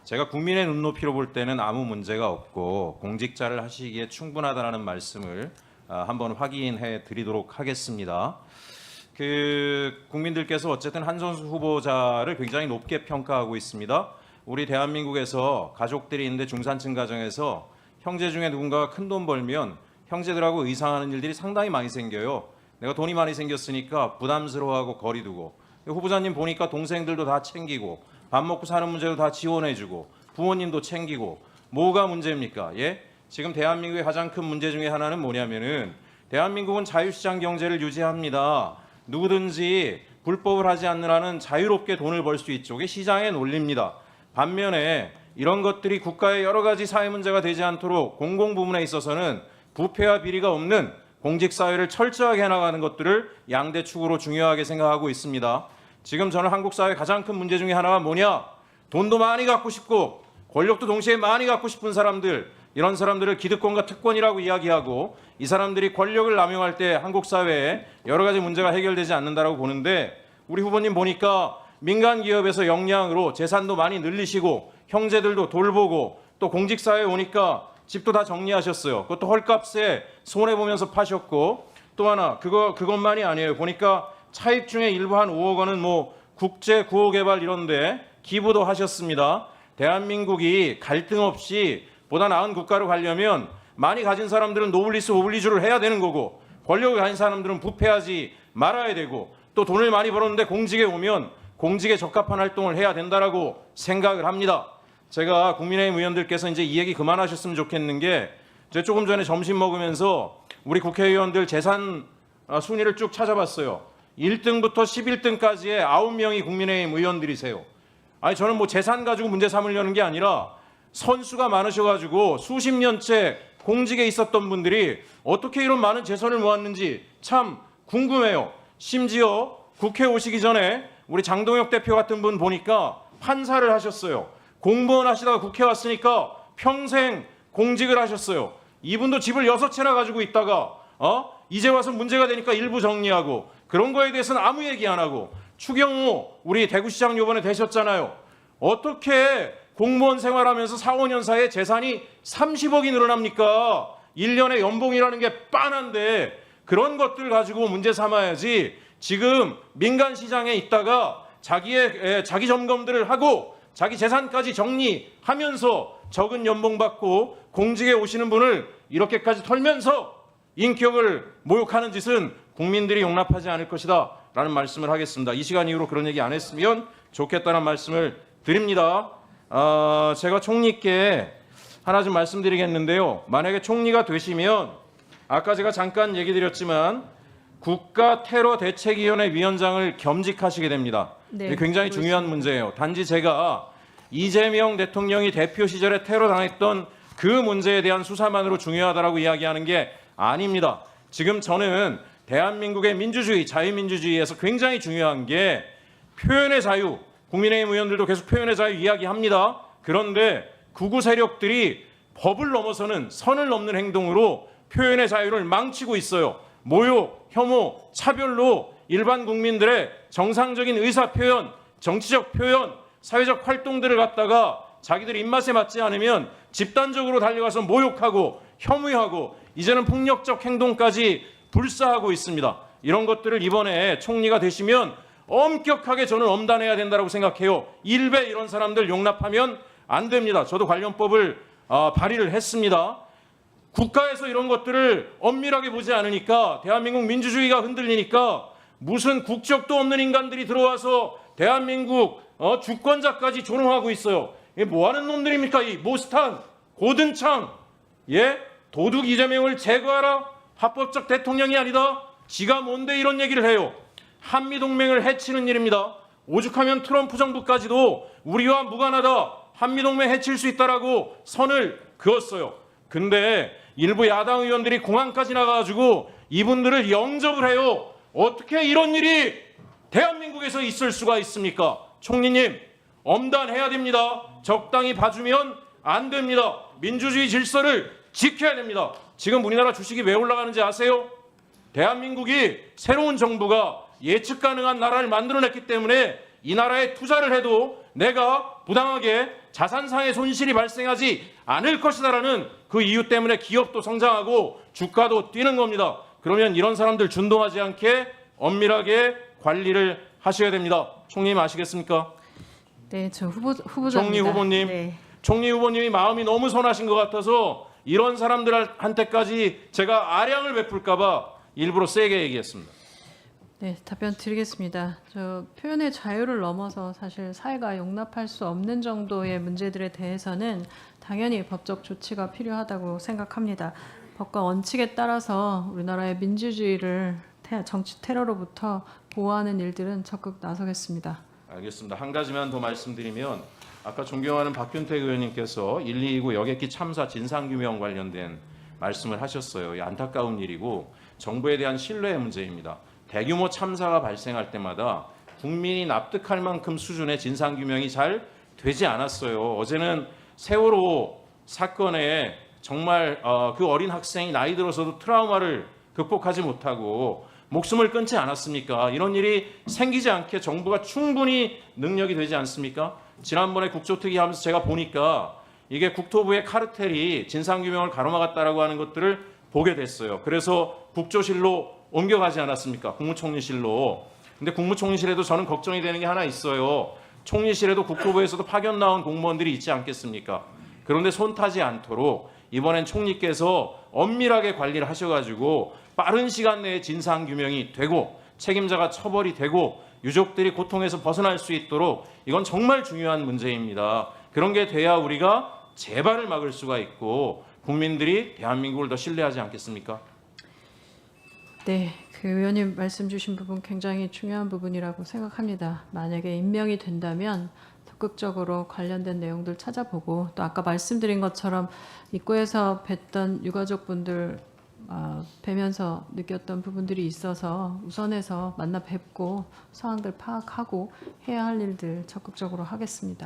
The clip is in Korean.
제가 국민의 눈높이로 볼 때는 아무 문제가 없고 공직자를 하시기에 충분하다는 말씀을 한번 확인해 드리도록 하겠습니다. 국민들께서 어쨌든 한선수 후보자를 굉장히 높게 평가하고 있습니다. 우리 대한민국에서 가족들이 있는데 중산층 가정에서 형제 중에 누군가가 큰 돈 벌면 형제들하고 의상하는 일들이 상당히 많이 생겨요. 내가 돈이 많이 생겼으니까 부담스러워하고 거리 두고, 후보자님 보니까 동생들도 다 챙기고 밥 먹고 사는 문제도 다 지원해주고 부모님도 챙기고, 뭐가 문제입니까? 예? 지금 대한민국의 가장 큰 문제 중에 하나는 뭐냐면은 대한민국은 자유시장 경제를 유지합니다. 누구든지 불법을 하지 않는 한은 자유롭게 돈을 벌 수 있죠. 이게 시장의 논리입니다. 반면에 이런 것들이 국가의 여러 가지 사회 문제가 되지 않도록 공공부문에 있어서는 부패와 비리가 없는 공직사회를 철저하게 해나가는 것들을 양대 축으로 중요하게 생각하고 있습니다. 지금 저는 한국 사회의 가장 큰 문제 중에 하나가 뭐냐? 돈도 많이 갖고 싶고 권력도 동시에 많이 갖고 싶은 사람들, 이런 사람들을 기득권과 특권이라고 이야기하고 이 사람들이 권력을 남용할 때 한국 사회에 여러 가지 문제가 해결되지 않는다라고 보는데, 우리 후보님 보니까 민간 기업에서 역량으로 재산도 많이 늘리시고 형제들도 돌보고 또 공직사회에 오니까 집도 다 정리하셨어요. 그것도 헐값에 손해보면서 파셨고, 또 하나 그것만이 아니에요. 보니까 차입 중에 일부 한 5억 원은 뭐 국제 구호개발 이런데 기부도 하셨습니다. 대한민국이 갈등 없이 보다 나은 국가로 가려면 많이 가진 사람들은 노블리스 오블리주를 해야 되는 거고, 권력을 가진 사람들은 부패하지 말아야 되고, 또 돈을 많이 벌었는데 공직에 오면 공직에 적합한 활동을 해야 된다라고 생각을 합니다. 제가 국민의힘 의원들께서 이제 이 얘기 그만하셨으면 좋겠는 게, 제가 조금 전에 점심 먹으면서 우리 국회의원들 재산 순위를 쭉 찾아봤어요. 1등부터 11등까지의 9명이 국민의힘 의원들이세요. 아니, 저는 뭐 재산 가지고 문제 삼으려는 게 아니라 선수가 많으셔가지고 수십 년째 공직에 있었던 분들이 어떻게 이런 많은 재산을 모았는지 참 궁금해요. 심지어 국회 오시기 전에 우리 장동혁 대표 같은 분 보니까 판사를 하셨어요. 공무원 하시다가 국회 왔으니까 평생 공직을 하셨어요. 이분도 집을 6채나 가지고 있다가 이제 와서 문제가 되니까 일부 정리하고, 그런 거에 대해서는 아무 얘기 안 하고, 추경호 우리 대구시장 요번에 되셨잖아요. 어떻게 공무원 생활하면서 4, 5년 사이에 재산이 30억이 늘어납니까? 1년에 연봉이라는 게 빤한데 그런 것들 가지고 문제 삼아야지, 지금 민간 시장에 있다가 자기 점검들을 하고 자기 재산까지 정리하면서 적은 연봉 받고 공직에 오시는 분을 이렇게까지 털면서 인격을 모욕하는 짓은 국민들이 용납하지 않을 것이다 라는 말씀을 하겠습니다. 이 시간 이후로 그런 얘기 안 했으면 좋겠다는 말씀을 드립니다. 제가 총리께 하나 좀 말씀드리겠는데요. 만약에 총리가 되시면 아까 제가 잠깐 얘기 드렸지만 국가테러대책위원회 위원장을 겸직하시게 됩니다. 네, 굉장히 중요한 문제예요. 단지 제가 이재명 대통령이 대표 시절에 테러 당했던 그 문제에 대한 수사만으로 중요하다라고 이야기하는 게 아닙니다. 지금 저는 대한민국의 민주주의, 자유민주주의에서 굉장히 중요한 게 표현의 자유, 국민의힘 의원들도 계속 표현의 자유 이야기합니다. 그런데 극우 세력들이 법을 넘어서는, 선을 넘는 행동으로 표현의 자유를 망치고 있어요. 모욕, 혐오, 차별로 일반 국민들의 정상적인 의사표현, 정치적 표현, 사회적 활동들을 갖다가 자기들 입맛에 맞지 않으면 집단적으로 달려가서 모욕하고 혐오하고 이제는 폭력적 행동까지 불사하고 있습니다. 이런 것들을 이번에 총리가 되시면 엄격하게 저는 엄단해야 된다고 생각해요. 일베 이런 사람들 용납하면 안 됩니다. 저도 관련법을 발의를 했습니다. 국가에서 이런 것들을 엄밀하게 보지 않으니까 대한민국 민주주의가 흔들리니까 무슨 국적도 없는 인간들이 들어와서 대한민국 주권자까지 조롱하고 있어요. 이게 뭐하는 놈들입니까? 이 모스탄, 고든창, 도둑 이재명을 제거하라? 합법적 대통령이 아니다? 지가 뭔데 이런 얘기를 해요? 한미동맹을 해치는 일입니다. 오죽하면 트럼프 정부까지도 우리와 무관하다, 한미동맹 해칠 수 있다라고 선을 그었어요. 근데 일부 야당 의원들이 공항까지 나가가지고 이분들을 영접을 해요. 어떻게 이런 일이 대한민국에서 있을 수가 있습니까? 총리님, 엄단해야 됩니다. 적당히 봐주면 안 됩니다. 민주주의 질서를 지켜야 됩니다. 지금 우리나라 주식이 왜 올라가는지 아세요? 대한민국이 새로운 정부가 예측 가능한 나라를 만들어냈기 때문에 이 나라에 투자를 해도 내가 부당하게 자산상의 손실이 발생하지 않을 것이다라는 그 이유 때문에 기업도 성장하고 주가도 뛰는 겁니다. 그러면 이런 사람들 준동하지 않게 엄밀하게 관리를 하셔야 됩니다. 총리님 아시겠습니까? 네, 저 후보자입니다. 총리 후보님, 네. 총리 후보님이 마음이 너무 선하신 것 같아서 이런 사람들한테까지 제가 아량을 베풀까봐 일부러 세게 얘기했습니다. 네, 답변 드리겠습니다. 저 표현의 자유를 넘어서 사실 사회가 용납할 수 없는 정도의 문제들에 대해서는 당연히 법적 조치가 필요하다고 생각합니다. 법과 원칙에 따라서 우리나라의 민주주의를 정치 테러로부터 보호하는 일들은 적극 나서겠습니다. 알겠습니다. 한 가지만 더 말씀드리면 아까 존경하는 박균택 의원님께서 129 여객기 참사 진상규명 관련된 말씀을 하셨어요. 이 안타까운 일이고 정부에 대한 신뢰의 문제입니다. 대규모 참사가 발생할 때마다 국민이 납득할 만큼 수준의 진상규명이 잘 되지 않았어요. 어제는 세월호 사건에 정말 그 어린 학생이 나이 들어서도 트라우마를 극복하지 못하고 목숨을 끊지 않았습니까? 이런 일이 생기지 않게 정부가 충분히 능력이 되지 않습니까? 지난번에 국조특위 하면서 제가 보니까 이게 국토부의 카르텔이 진상규명을 가로막았다라고 하는 것들을 보게 됐어요. 그래서 국조실로 옮겨가지 않았습니까? 국무총리실로. 근데 국무총리실에도 저는 걱정이 되는 게 하나 있어요. 총리실에도 국토부에서도 파견 나온 공무원들이 있지 않겠습니까? 그런데 손 타지 않도록 이번엔 총리께서 엄밀하게 관리를 하셔가지고 빠른 시간 내에 진상규명이 되고 책임자가 처벌이 되고 유족들이 고통에서 벗어날 수 있도록 이건 정말 중요한 문제입니다. 그런 게 돼야 우리가 재발을 막을 수가 있고 국민들이 대한민국을 더 신뢰하지 않겠습니까? 네, 그 의원님 말씀 주신 부분 굉장히 중요한 부분이라고 생각합니다. 만약에 임명이 된다면 적극적으로 관련된 내용들 찾아보고 또 아까 말씀드린 것처럼 입구에서 뵀던 유가족분들 뵈면서 느꼈던 부분들이 있어서 우선해서 만나 뵙고 상황들 파악하고 해야 할 일들 적극적으로 하겠습니다.